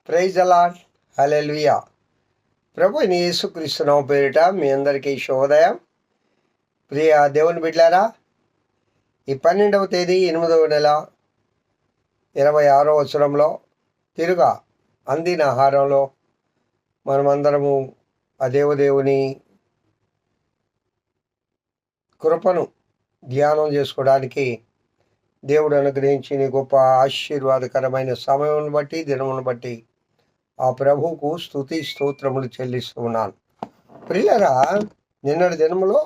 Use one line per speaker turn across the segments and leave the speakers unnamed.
Praise అలాడ్. హల్లెలూయా. ప్రభు అయిన యేసుక్రీస్తు నామమున పేరిట మీ అందరికీ శుభోదయం. ప్రియ దేవుని బిడ్డలారా, ఈ 12వ తేదీ 8వ నెల 26వ సంవత్సరంలో తిరుగా అందిన ఆహారంలో మనమందరము ఆ దేవుని కృపను ధ్యానం చేసుకోవడానికి దేవుడు అనుగ్రహించిన గొప్ప ఆశీర్వాదకరమైన సమయం బట్టి దినమును బట్టి ఆ ప్రభువుకు స్తుతి స్తోత్రములు చెల్లిస్తూ ఉన్నాను. ప్రియులరా, నిన్నటి దినములో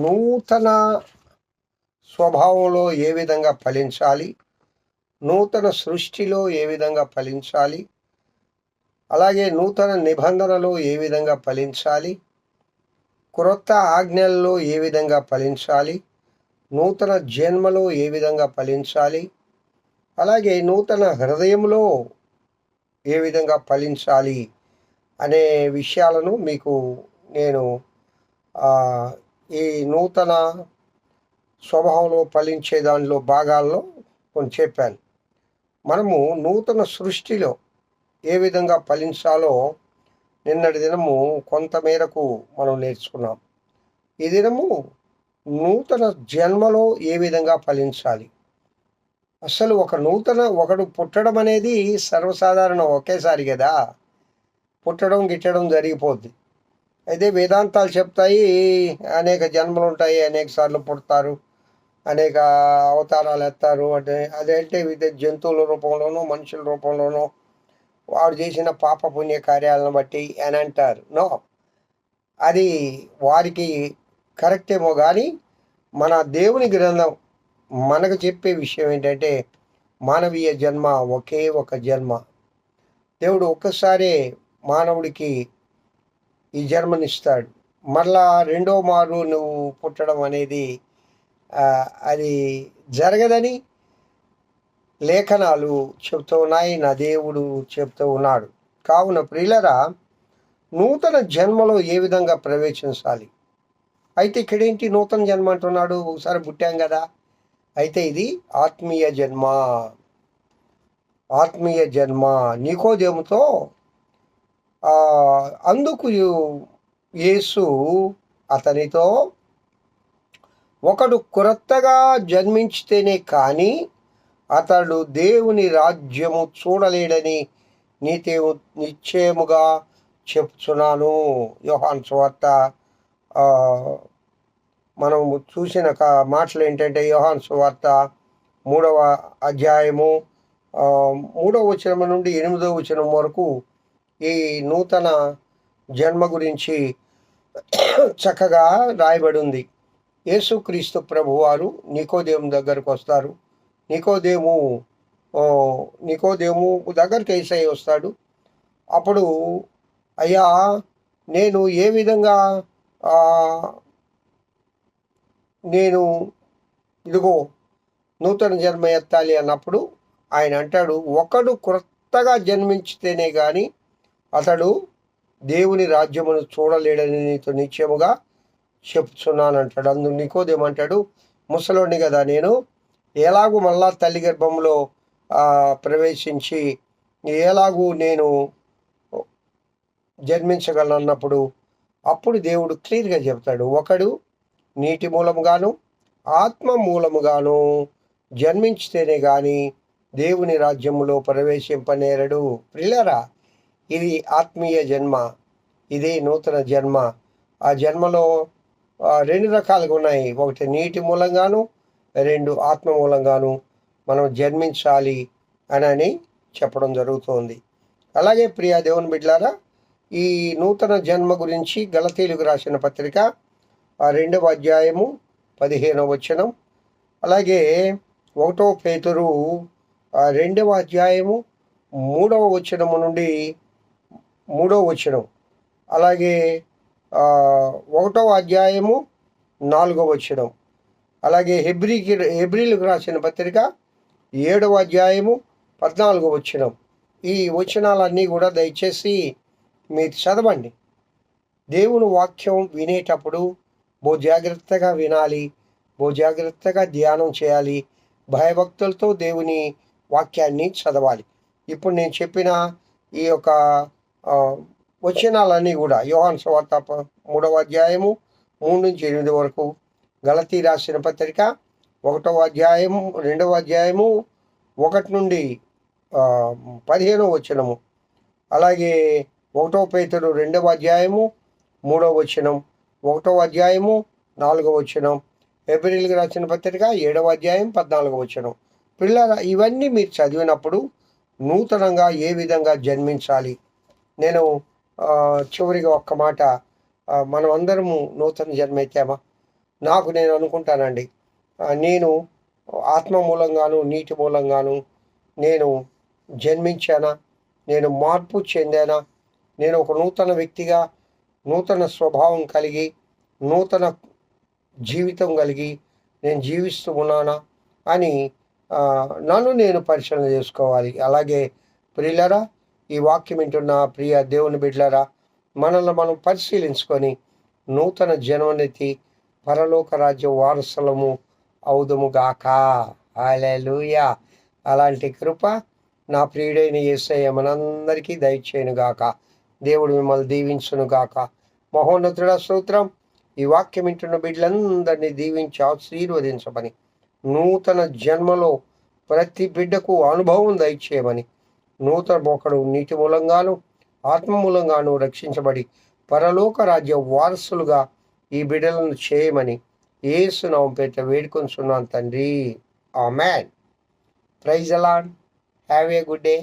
నూతన స్వభావంలో ఏ విధంగా ఫలించాలి, నూతన సృష్టిలో ఏ విధంగా ఫలించాలి, అలాగే నూతన నిబంధనలో ఏ విధంగా ఫలించాలి, క్రొత్త ఆజ్ఞల్లో ఏ విధంగా ఫలించాలి, నూతన జన్మలో ఏ విధంగా ఫలించాలి, అలాగే నూతన హృదయంలో ఏ విధంగా ఫలించాలి అనే విషయాలను మీకు నేను ఈ నూతన స్వభావంలో ఫలించే దానిలో భాగాల్లో కొన్ని చెప్పాను. మనము నూతన సృష్టిలో ఏ విధంగా ఫలించాలో నిన్నటి దినము కొంతమేరకు మనం నేర్చుకున్నాం. ఈ దినము నూతన జన్మలో ఏ విధంగా ఫలించాలి. అసలు ఒకడు పుట్టడం అనేది సర్వసాధారణం, ఒకేసారి కదా పుట్టడం గిట్టడం జరిగిపోద్ది. అయితే వేదాంతాలు చెప్తాయి అనేక జన్మలు ఉంటాయి, అనేక సార్లు పుడతారు, అనేక అవతారాలు ఎత్తారు. అదంటే జంతువుల రూపంలోనూ మనుషుల రూపంలోనూ వాడు చేసిన పాప పుణ్య కార్యాలను బట్టి అని అంటారు. నో, అది వారికి కరెక్టేమో కానీ మన దేవుని గ్రంథం మనకు చెప్పే విషయం ఏంటంటే మానవీయ జన్మ ఒకే ఒక జన్మ. దేవుడు ఒక్కసారే మానవుడికి ఈ జన్మనిస్తాడు. మరలా రెండో మారు నువ్వు పుట్టడం అనేది అది జరగదని లేఖనాలు చెప్తూ ఉన్నాయి, నా దేవుడు చెప్తూ ఉన్నాడు. కావున ప్రియులరా, నూతన జన్మలో ఏ విధంగా ప్రవేశించాలి. అయితే ఇక్కడేంటి నూతన జన్మ అంటున్నాడు, ఒకసారి పుట్టాం కదా. అయితే ఇది ఆత్మీయ జన్మ. ఆత్మీయ జన్మ నికోదేముతో అందుకు యేసు అతనితో, ఒకడు క్రొత్తగా జన్మించితేనే కానీ అతడు దేవుని రాజ్యము చూడలేడని నిశ్చయముగా చెప్తున్నాను. యోహాను సువార్త మనం చూసిన మాటలు ఏంటంటే, యోహాను సువార్త 3వ అధ్యాయము 3వ వచనం నుండి 8వ వచనం వరకు ఈ నూతన జన్మ గురించి చక్కగా రాయబడి ఉంది. యేసుక్రీస్తు ప్రభువారు నికోదేము దగ్గరకు వస్తారు. నికోదేము దగ్గరికి యేసయ్య వస్తాడు. అప్పుడు, అయ్యా, నేను ఏ విధంగా నేను ఇదిగో నూతన జన్మ ఎత్తాలి అన్నప్పుడు ఆయన అంటాడు, ఒకడు క్రొత్తగా జన్మించితేనే కానీ అతడు దేవుని రాజ్యమును చూడలేడని నీతో నిశ్చయముగా చెప్తున్నాను అంటాడు. అందు నికోదేమంటాడు, ముసలోని కదా నేను, ఎలాగూ మళ్ళా తల్లి గర్భంలో ప్రవేశించి ఎలాగూ నేను జన్మించగలను అన్నప్పుడు అప్పుడు దేవుడు క్లియర్గా చెప్తాడు, ఒకడు నీటి మూలముగాను ఆత్మ మూలముగాను జన్మించితేనే కానీ దేవుని రాజ్యములో ప్రవేశింపనేరడు. ప్రియులారా, ఇది ఆత్మీయ జన్మ, ఇది నూతన జన్మ. ఆ జన్మలో 2 రకాలుగా ఉన్నాయి. ఒకటి నీటి మూలంగాను, 2 ఆత్మ మూలంగాను మనం జన్మించాలి అని చెప్పడం జరుగుతోంది. అలాగే ప్రియ దేవుని బిడ్డలారా, ఈ నూతన జన్మ గురించి గలతీయులకు రాసిన పత్రిక 2వ అధ్యాయము 15వ వచనం, అలాగే 1 పేతురు 2వ అధ్యాయము 3వ వచనము నుండి 3వ వచనం, అలాగే 1వ అధ్యాయము 4వ వచనం, అలాగే హెబ్రీలకు రాసిన పత్రిక 7వ అధ్యాయము 14వ వచనం. ఈ వచనాలన్నీ కూడా దయచేసి మీరు చదవండి. దేవుని వాక్యం వినేటప్పుడు బహు జాగ్రత్తగా వినాలి, బహు జాగ్రత్తగా ధ్యానం చేయాలి, భయభక్తులతో దేవుని వాక్యాన్ని చదవాలి. ఇప్పుడు నేను చెప్పిన ఈ యొక్క ఆ, వచనాలన్నీ కూడా యోహాను సువార్త 3వ అధ్యాయము 3 నుంచి 8 వరకు, గలతీ రాసిన పత్రిక 1వ అధ్యాయము 2వ అధ్యాయము 1 నుండి 15వ వచనము, అలాగే 1వ పేతురు 2వ అధ్యాయము 3వ వచనం, 1వ అధ్యాయము 4వ వచనం, ఏప్రిల్కి రాసిన పత్రిక 7వ అధ్యాయం 14వ వచనం. పిల్లల ఇవన్నీ మీరు చదివినప్పుడు నూతనంగా ఏ విధంగా జన్మించాలి. నేను చివరిగా ఒక్క మాట, మనం అందరము నూతన జన్మైతామా? నాకు నేను అనుకుంటానండి, నేను ఆత్మ మూలంగాను నీటి మూలంగాను నేను జన్మించానా, నేను మార్పు చెందానా, నేను ఒక నూతన వ్యక్తిగా నూతన స్వభావం కలిగి నూతన జీవితం కలిగి నేను జీవిస్తూ ఉన్నానా అని నన్ను నేను పరిశీలన చేసుకోవాలి. అలాగే ప్రియులరా, ఈ వాక్యం వింటున్న ప్రియ దేవుని బిడ్డలరా, మనల్ని మనం పరిశీలించుకొని నూతన జన్మనెత్తి పరలోక రాజ్య వారసులము అవుదుముగాక. హల్లెలూయా. అలాంటి కృప నా ప్రియుడైన యేసయ్య మనందరికీ దయచేయునుగాక. దేవుడు మిమ్మల్ని దీవించునుగాక. మహోన్నతుడ స్తోత్రం. ఈ వాక్యం వింటున్న బిడ్డలందరినీ దీవించి ఆశీర్వదించమని, నూతన జన్మలో ప్రతి బిడ్డకు అనుభవం దయచేయమని, నూతన ఒకడు నీటి మూలంగాను ఆత్మ మూలంగాను రక్షించబడి పరలోక రాజ్య వారసులుగా ఈ బిడ్డలను చేయమని యేసు నామమున పేరిట వేడుకొంచున్నాను తండ్రి. Amen. Praise the Lord. Have a good day.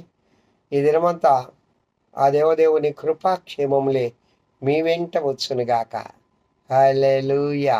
ఈ దినమంతా ఆ దేవదేవుని కృపాక్షేమములే మీ వెంట వచ్చునుగాక. హల్లెలూయా.